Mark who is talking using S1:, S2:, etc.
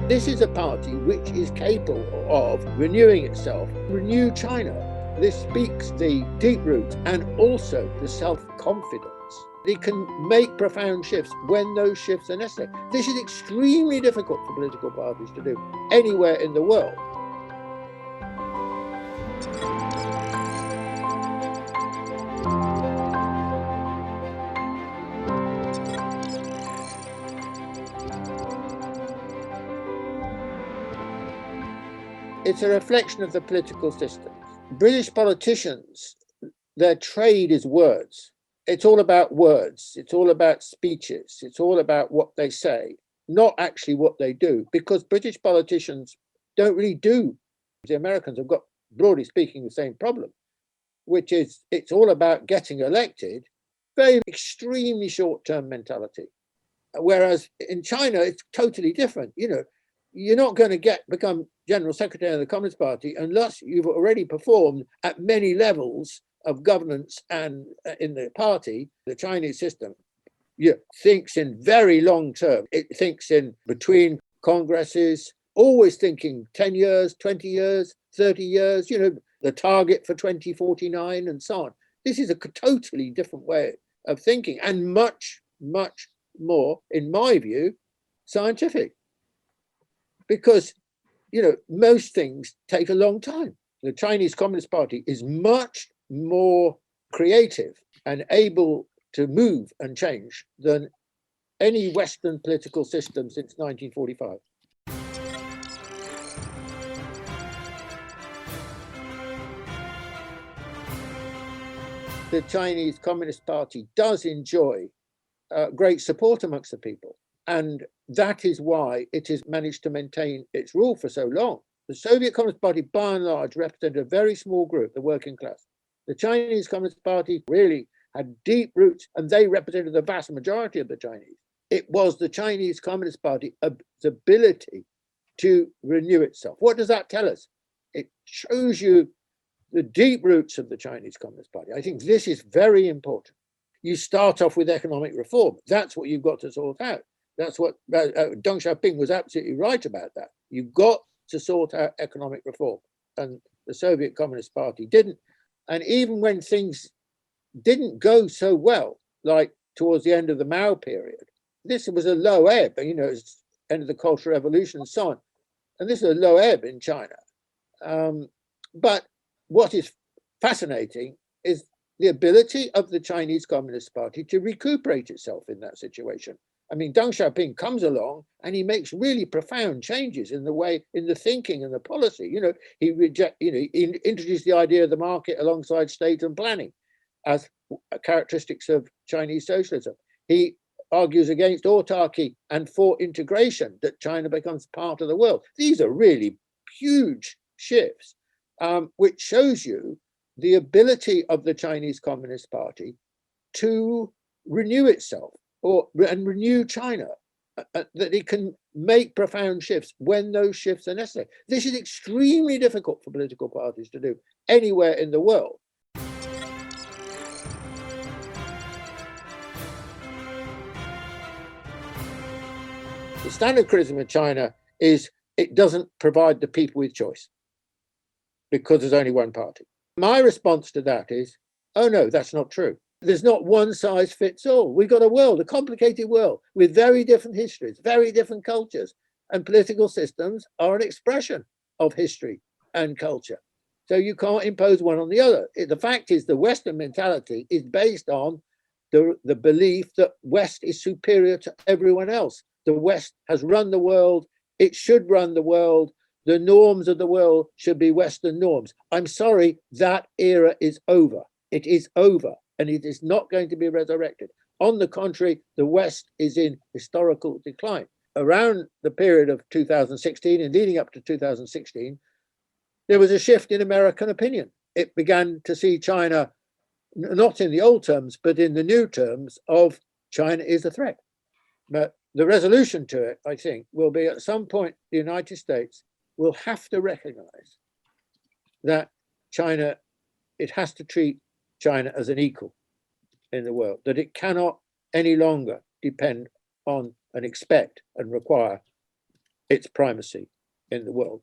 S1: This is a party which is capable of renewing itself, renew China. This speaks the deep roots and also the self-confidence. It can make profound shifts when those shifts are necessary. This is extremely difficult for political parties to do anywhere in the world. It's a reflection of the political system. British politicians, their trade is words. It's all about words. It's all about speeches. It's all about what they say, not actually what they do, because British politicians don't really do. The Americans have got, broadly speaking, the same problem, which is it's all about getting elected, very extremely short-term mentality. Whereas in China, it's totally different. You're not going to become General Secretary of the Communist Party unless you've already performed at many levels of governance and in the party. The Chinese system thinks in very long term. It thinks in between congresses, always thinking 10 years, 20 years, 30 years, the target for 2049 and so on. This is a totally different way of thinking and much, much more, in my view, scientific. Because, most things take a long time. The Chinese Communist Party is much more creative and able to move and change than any Western political system since 1945. The Chinese Communist Party does enjoy great support amongst the people. And that is why it has managed to maintain its rule for so long. The Soviet Communist Party, by and large, represented a very small group, the working class. The Chinese Communist Party really had deep roots, and they represented the vast majority of the Chinese. It was the Chinese Communist Party's ability to renew itself. What does that tell us? It shows you the deep roots of the Chinese Communist Party. I think this is very important. You start off with economic reform. That's what you've got to sort out. That's what Deng Xiaoping was absolutely right about that. You've got to sort out economic reform. And the Soviet Communist Party didn't. And even when things didn't go so well, like towards the end of the Mao period, this was a low ebb, it's end of the Cultural Revolution and so on. And this is a low ebb in China. But what is fascinating is the ability of the Chinese Communist Party to recuperate itself in that situation. I mean, Deng Xiaoping comes along and he makes really profound changes in the thinking and the policy. He introduced the idea of the market alongside state and planning as characteristics of Chinese socialism. He argues against autarky and for integration, that China becomes part of the world. These are really huge shifts, which shows you the ability of the Chinese Communist Party to renew itself and renew China, that it can make profound shifts when those shifts are necessary. This is extremely difficult for political parties to do anywhere in the world. The standard criticism of China is it doesn't provide the people with choice because there's only one party. My response to that is, oh no, that's not true. There's not one size fits all. We've got a complicated world with very different histories, very different cultures, and political systems are an expression of history and culture. So you can't impose one on the other. The fact is the Western mentality is based on the belief that West is superior to everyone else. The West has run the world. It should run the world. The norms of the world should be Western norms. I'm sorry, that era is over. It is over. And it is not going to be resurrected. On the contrary, the West is in historical decline. Around the period of 2016 and leading up to 2016, there was a shift in American opinion. It began to see China, not in the old terms, but in the new terms of China is a threat. But the resolution to it, I think, will be at some point the United States will have to recognize that China, it has to treat China as an equal in the world, that it cannot any longer depend on and expect and require its primacy in the world.